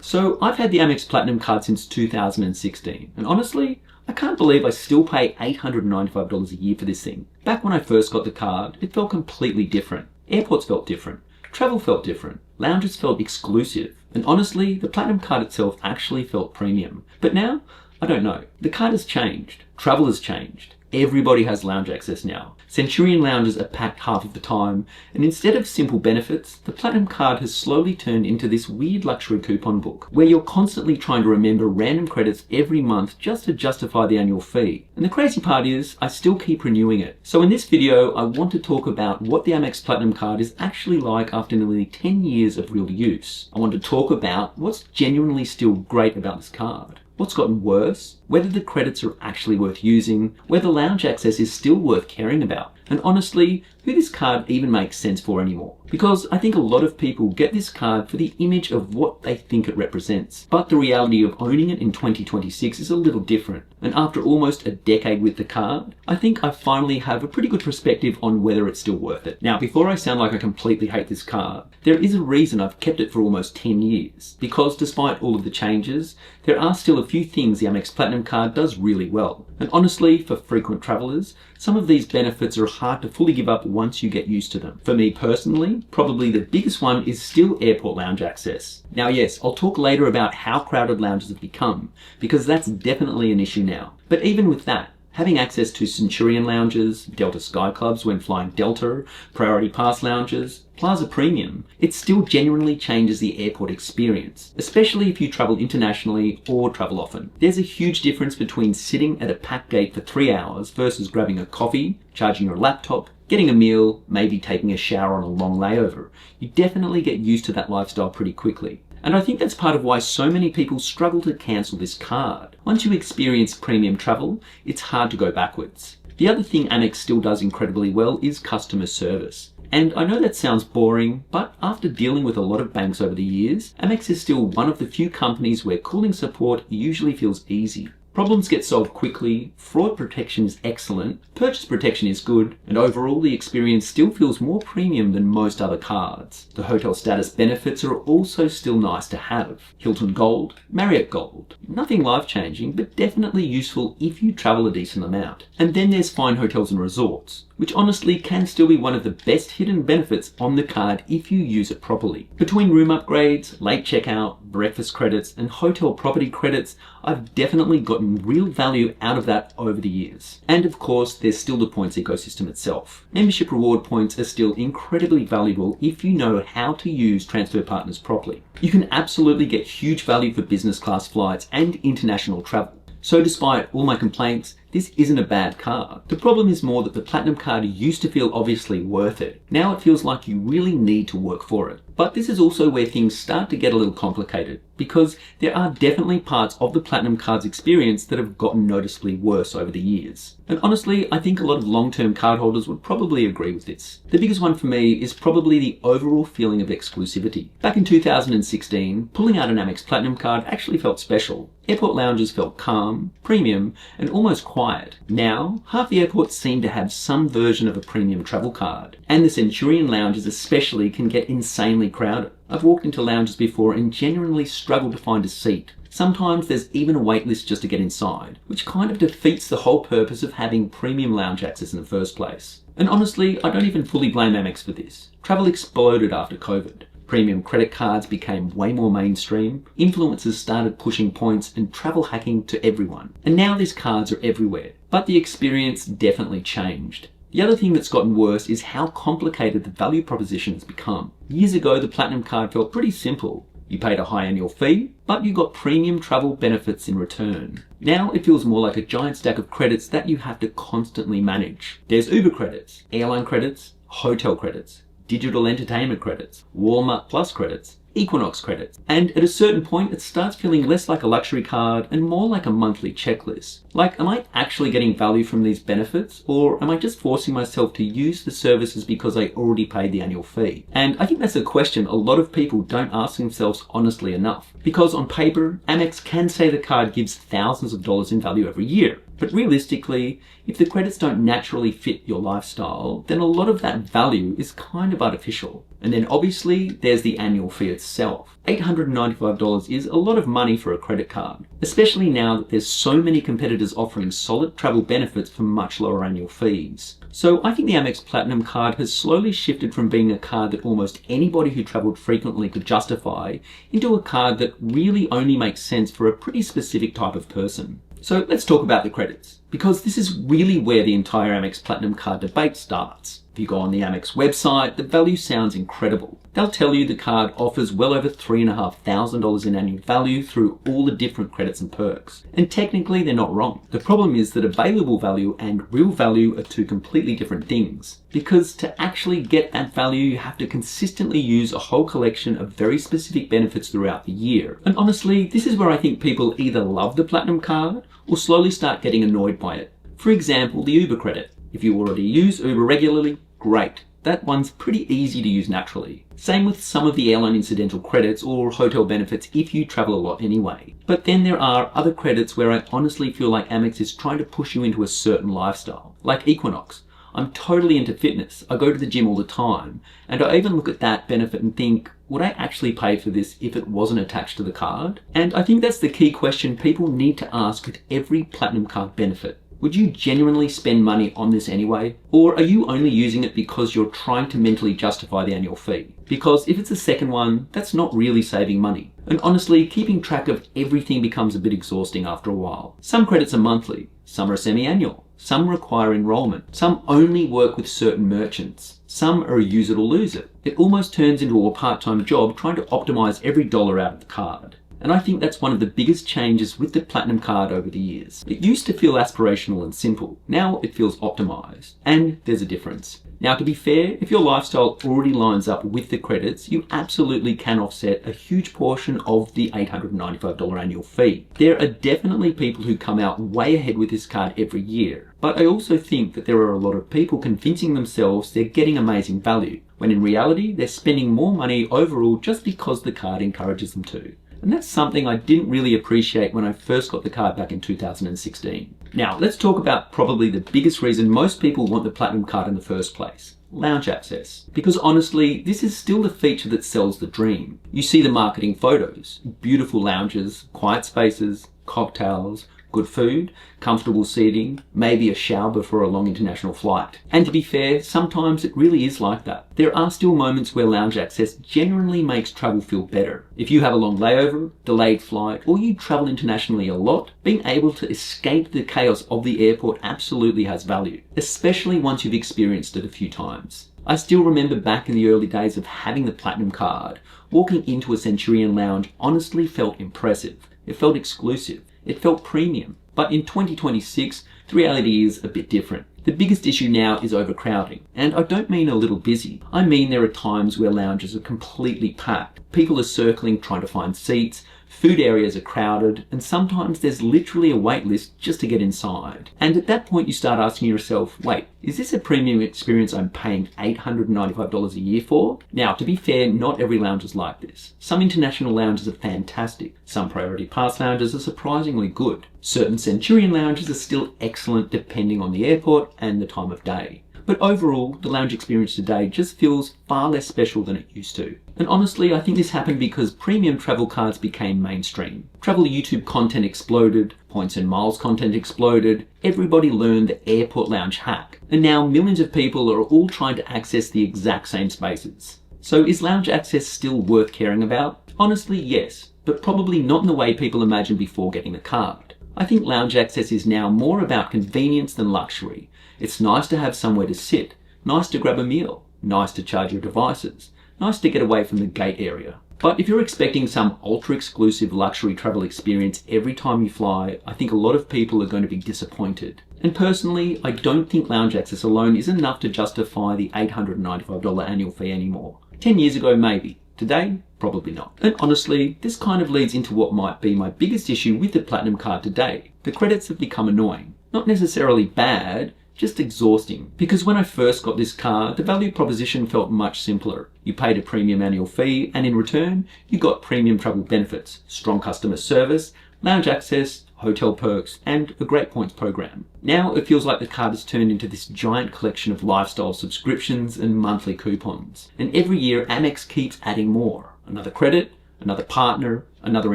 So I've had the Amex Platinum card since 2016, and honestly, I can't believe I still pay $895 a year for this thing. Back when I first got the card, it felt completely different. Airports felt different. Travel felt different. Lounges felt exclusive. And honestly, the Platinum card itself actually felt premium. But now, I don't know. The card has changed. Travel has changed. Everybody has lounge access now. Centurion lounges are packed half of the time, and instead of simple benefits, the Platinum card has slowly turned into this weird luxury coupon book, where you're constantly trying to remember random credits every month just to justify the annual fee. And the crazy part is, I still keep renewing it. So in this video, I want to talk about what the Amex Platinum card is actually like after nearly 10 years of real use. I want to talk about what's genuinely still great about this card, what's gotten worse, whether the credits are actually worth using, whether lounge access is still worth caring about, and honestly, who this card even makes sense for anymore. Because I think a lot of people get this card for the image of what they think it represents. But the reality of owning it in 2026 is a little different. And after almost a decade with the card, I think I finally have a pretty good perspective on whether it's still worth it. Now, before I sound like I completely hate this card, there is a reason I've kept it for almost 10 years. Because despite all of the changes, there are still a few things the Amex Platinum card does really well. And honestly, for frequent travelers, some of these benefits are hard to fully give up once you get used to them. For me personally, probably the biggest one is still airport lounge access. Now yes, I'll talk later about how crowded lounges have become, because that's definitely an issue now. But even with that, having access to Centurion lounges, Delta Sky Clubs when flying Delta, Priority Pass lounges, Plaza Premium, it still genuinely changes the airport experience, especially if you travel internationally or travel often. There's a huge difference between sitting at a packed gate for 3 hours versus grabbing a coffee, charging your laptop, getting a meal, maybe taking a shower on a long layover. You definitely get used to that lifestyle pretty quickly. And I think that's part of why so many people struggle to cancel this card. Once you experience premium travel, it's hard to go backwards. The other thing Amex still does incredibly well is customer service. And I know that sounds boring, but after dealing with a lot of banks over the years, Amex is still one of the few companies where calling support usually feels easy. Problems get solved quickly, fraud protection is excellent, purchase protection is good, and overall the experience still feels more premium than most other cards. The hotel status benefits are also still nice to have. Hilton Gold, Marriott Gold. Nothing life-changing, but definitely useful if you travel a decent amount. And then there's fine hotels and resorts, which honestly can still be one of the best hidden benefits on the card if you use it properly. Between room upgrades, late checkout, breakfast credits, and hotel property credits, I've definitely gotten real value out of that over the years. And of course, there's still the points ecosystem itself. Membership reward points are still incredibly valuable if you know how to use transfer partners properly. You can absolutely get huge value for business class flights and international travel. So despite all my complaints, this isn't a bad card. The problem is more that the Platinum card used to feel obviously worth it. Now it feels like you really need to work for it. But this is also where things start to get a little complicated, because there are definitely parts of the Platinum card's experience that have gotten noticeably worse over the years. And honestly, I think a lot of long-term cardholders would probably agree with this. The biggest one for me is probably the overall feeling of exclusivity. Back in 2016, pulling out an Amex Platinum card actually felt special. Airport lounges felt calm, premium, and almost quiet. Now, half the airports seem to have some version of a premium travel card. And the Centurion lounges especially can get insanely crowded. I've walked into lounges before and genuinely struggled to find a seat. Sometimes there's even a wait list just to get inside, which kind of defeats the whole purpose of having premium lounge access in the first place. And honestly, I don't even fully blame Amex for this. Travel exploded after COVID. Premium credit cards became way more mainstream, influencers started pushing points and travel hacking to everyone. And now these cards are everywhere. But the experience definitely changed. The other thing that's gotten worse is how complicated the value proposition has become. Years ago, the Platinum card felt pretty simple. You paid a high annual fee, but you got premium travel benefits in return. Now it feels more like a giant stack of credits that you have to constantly manage. There's Uber credits, airline credits, hotel credits, digital entertainment credits, Walmart Plus credits, Equinox credits. And at a certain point, it starts feeling less like a luxury card and more like a monthly checklist. Like, am I actually getting value from these benefits, or am I just forcing myself to use the services because I already paid the annual fee? And I think that's a question a lot of people don't ask themselves honestly enough. Because on paper, Amex can say the card gives thousands of dollars in value every year. But realistically, if the credits don't naturally fit your lifestyle, then a lot of that value is kind of artificial. And then obviously, there's the annual fee itself. $895 is a lot of money for a credit card, especially now that there's so many competitors offering solid travel benefits for much lower annual fees. So I think the Amex Platinum card has slowly shifted from being a card that almost anybody who traveled frequently could justify into a card that really only makes sense for a pretty specific type of person. So let's talk about the credits, because this is really where the entire Amex Platinum card debate starts. If you go on the Amex website, the value sounds incredible. They'll tell you the card offers well over $3,500 in annual value through all the different credits and perks. And technically, they're not wrong. The problem is that available value and real value are two completely different things. Because to actually get that value, you have to consistently use a whole collection of very specific benefits throughout the year. And honestly, this is where I think people either love the Platinum card or slowly start getting annoyed by it. For example, the Uber credit. If you already use Uber regularly, great. That one's pretty easy to use naturally. Same with some of the airline incidental credits or hotel benefits if you travel a lot anyway. But then there are other credits where I honestly feel like Amex is trying to push you into a certain lifestyle, like Equinox. I'm totally into fitness. I go to the gym all the time, and I even look at that benefit and think, would I actually pay for this if it wasn't attached to the card? And I think that's the key question people need to ask with every Platinum card benefit. Would you genuinely spend money on this anyway? Or are you only using it because you're trying to mentally justify the annual fee? Because if it's the second one, that's not really saving money. And honestly, keeping track of everything becomes a bit exhausting after a while. Some credits are monthly, some are semi-annual, some require enrollment, some only work with certain merchants, some are a use it or lose it. It almost turns into a part-time job trying to optimize every dollar out of the card. And I think that's one of the biggest changes with the Platinum card over the years. It used to feel aspirational and simple. Now it feels optimized. And there's a difference. Now, to be fair, if your lifestyle already lines up with the credits, you absolutely can offset a huge portion of the $895 annual fee. There are definitely people who come out way ahead with this card every year. But I also think that there are a lot of people convincing themselves they're getting amazing value, when in reality, they're spending more money overall just because the card encourages them to. And that's something I didn't really appreciate when I first got the card back in 2016. Now, let's talk about probably the biggest reason most people want the Platinum card in the first place. Lounge access. Because honestly, this is still the feature that sells the dream. You see the marketing photos, beautiful lounges, quiet spaces, cocktails, good food, comfortable seating, maybe a shower before a long international flight. And to be fair, sometimes it really is like that. There are still moments where lounge access genuinely makes travel feel better. If you have a long layover, delayed flight, or you travel internationally a lot, being able to escape the chaos of the airport absolutely has value, especially once you've experienced it a few times. I still remember back in the early days of having the Platinum card, walking into a Centurion lounge honestly felt impressive. It felt exclusive. It felt premium. But in 2026, the reality is a bit different. The biggest issue now is overcrowding. And I don't mean a little busy. I mean there are times where lounges are completely packed. People are circling trying to find seats. Food areas are crowded, and sometimes there's literally a wait list just to get inside. And at that point you start asking yourself, wait, is this a premium experience I'm paying $895 a year for? Now, to be fair, not every lounge is like this. Some international lounges are fantastic. Some priority pass lounges are surprisingly good. Certain Centurion lounges are still excellent depending on the airport and the time of day. But overall, the lounge experience today just feels far less special than it used to. And honestly, I think this happened because premium travel cards became mainstream. Travel YouTube content exploded, points and miles content exploded, everybody learned the airport lounge hack. And now millions of people are all trying to access the exact same spaces. So is lounge access still worth caring about? Honestly, yes, but probably not in the way people imagined before getting the card. I think lounge access is now more about convenience than luxury. It's nice to have somewhere to sit, nice to grab a meal, nice to charge your devices, nice to get away from the gate area. But if you're expecting some ultra-exclusive luxury travel experience every time you fly, I think a lot of people are going to be disappointed. And personally, I don't think lounge access alone is enough to justify the $895 annual fee anymore. 10 years ago, maybe. Today, probably not. And honestly, this kind of leads into what might be my biggest issue with the Platinum card today. The credits have become annoying. Not necessarily bad, just exhausting. Because when I first got this card, the value proposition felt much simpler. You paid a premium annual fee, and in return, you got premium travel benefits, strong customer service, lounge access, hotel perks, and a great points program. Now it feels like the card has turned into this giant collection of lifestyle subscriptions and monthly coupons. And every year Amex keeps adding more. Another credit, another partner, another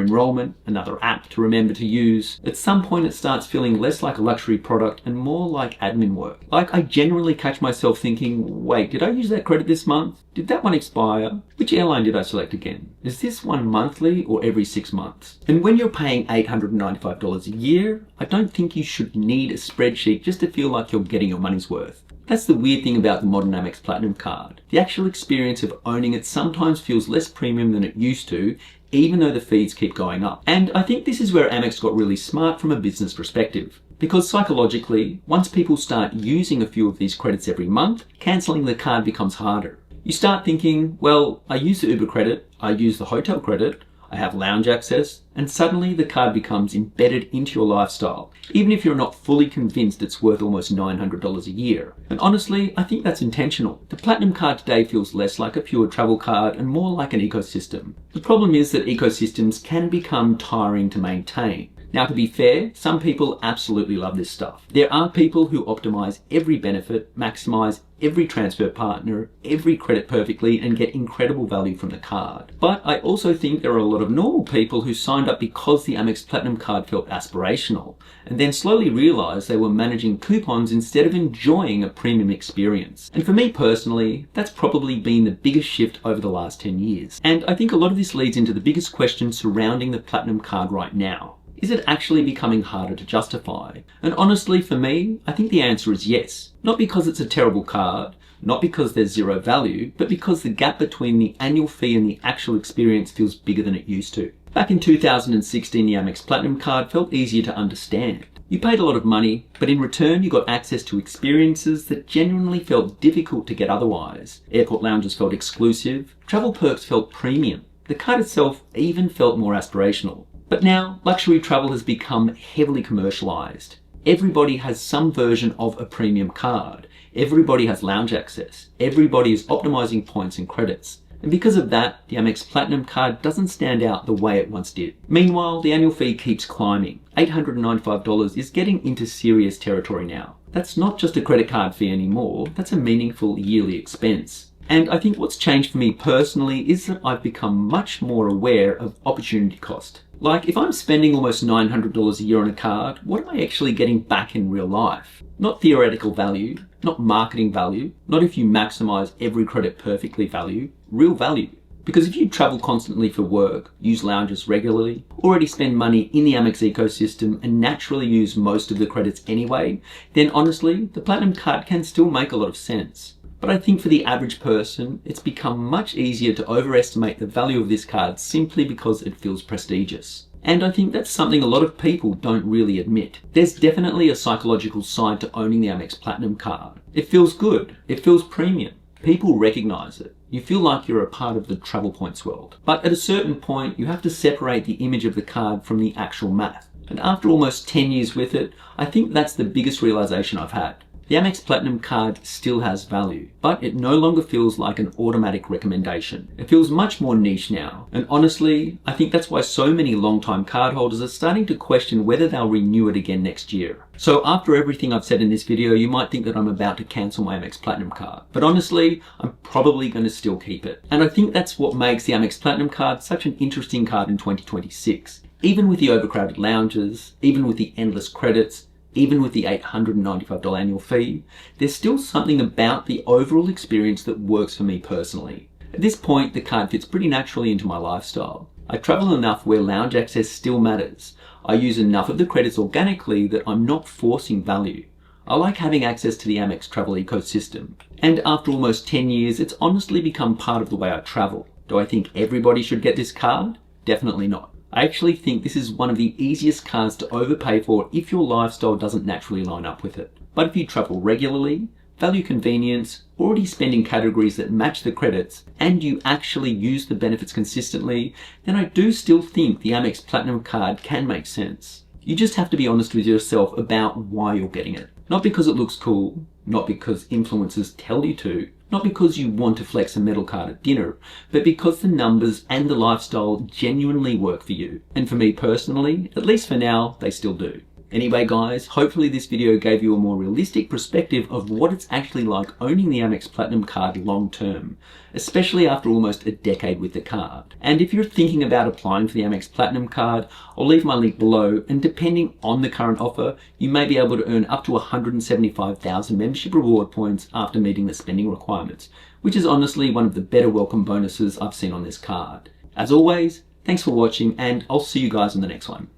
enrollment, another app to remember to use. At some point it starts feeling less like a luxury product and more like admin work. Like I genuinely catch myself thinking, wait, did I use that credit this month? Did that one expire? Which airline did I select again? Is this one monthly or every 6 months? And when you're paying $895 a year, I don't think you should need a spreadsheet just to feel like you're getting your money's worth. That's the weird thing about the modern Amex Platinum card. The actual experience of owning it sometimes feels less premium than it used to, even though the fees keep going up. And I think this is where Amex got really smart from a business perspective. Because psychologically, once people start using a few of these credits every month, cancelling the card becomes harder. You start thinking, well, I use the Uber credit, I use the hotel credit, I have lounge access, and suddenly the card becomes embedded into your lifestyle, even if you're not fully convinced it's worth almost $900 a year. And honestly, I think that's intentional. The Platinum card today feels less like a pure travel card and more like an ecosystem. The problem is that ecosystems can become tiring to maintain. Now, to be fair, some people absolutely love this stuff. There are people who optimize every benefit, maximize every transfer partner, every credit perfectly, and get incredible value from the card. But I also think there are a lot of normal people who signed up because the Amex Platinum card felt aspirational, and then slowly realized they were managing coupons instead of enjoying a premium experience. And for me personally, that's probably been the biggest shift over the last 10 years. And I think a lot of this leads into the biggest question surrounding the Platinum card right now. Is it actually becoming harder to justify? And honestly, for me, I think the answer is yes. Not because it's a terrible card, not because there's zero value, but because the gap between the annual fee and the actual experience feels bigger than it used to. Back in 2016, the Amex Platinum card felt easier to understand. You paid a lot of money, but in return you got access to experiences that genuinely felt difficult to get otherwise. Airport lounges felt exclusive, travel perks felt premium. The card itself even felt more aspirational. But now, luxury travel has become heavily commercialized. Everybody has some version of a premium card. Everybody has lounge access. Everybody is optimizing points and credits. And because of that, the Amex Platinum card doesn't stand out the way it once did. Meanwhile, the annual fee keeps climbing. $895 is getting into serious territory now. That's not just a credit card fee anymore, that's a meaningful yearly expense. And I think what's changed for me personally is that I've become much more aware of opportunity cost. Like, if I'm spending almost $900 a year on a card, what am I actually getting back in real life? Not theoretical value, not marketing value, not if you maximize every credit perfectly value, real value. Because if you travel constantly for work, use lounges regularly, already spend money in the Amex ecosystem and naturally use most of the credits anyway, then honestly, the Platinum card can still make a lot of sense. But I think for the average person, it's become much easier to overestimate the value of this card simply because it feels prestigious. And I think that's something a lot of people don't really admit. There's definitely a psychological side to owning the Amex Platinum card. It feels good. It feels premium. People recognize it. You feel like you're a part of the travel points world. But at a certain point, you have to separate the image of the card from the actual math. And after almost 10 years with it, I think that's the biggest realization I've had. The Amex Platinum card still has value, but it no longer feels like an automatic recommendation. It feels much more niche now. And honestly, I think that's why so many long-time cardholders are starting to question whether they'll renew it again next year. So after everything I've said in this video, you might think that I'm about to cancel my Amex Platinum card. But honestly, I'm probably going to still keep it. And I think that's what makes the Amex Platinum card such an interesting card in 2026. Even with the overcrowded lounges, even with the endless credits, even with the $895 annual fee, there's still something about the overall experience that works for me personally. At this point, the card fits pretty naturally into my lifestyle. I travel enough where lounge access still matters. I use enough of the credits organically that I'm not forcing value. I like having access to the Amex travel ecosystem. And after almost 10 years, it's honestly become part of the way I travel. Do I think everybody should get this card? Definitely not. I actually think this is one of the easiest cards to overpay for if your lifestyle doesn't naturally line up with it. But if you travel regularly, value convenience, already spend in categories that match the credits, and you actually use the benefits consistently, then I do still think the Amex Platinum card can make sense. You just have to be honest with yourself about why you're getting it. Not because it looks cool, not because influencers tell you to, Not because you want to flex a metal card at dinner, but because the numbers and the lifestyle genuinely work for you. And for me personally, at least for now, they still do. Anyway guys, hopefully this video gave you a more realistic perspective of what it's actually like owning the Amex Platinum card long term, especially after almost a decade with the card. And if you're thinking about applying for the Amex Platinum card, I'll leave my link below, and depending on the current offer, you may be able to earn up to 175,000 membership reward points after meeting the spending requirements, which is honestly one of the better welcome bonuses I've seen on this card. As always, thanks for watching, and I'll see you guys in the next one.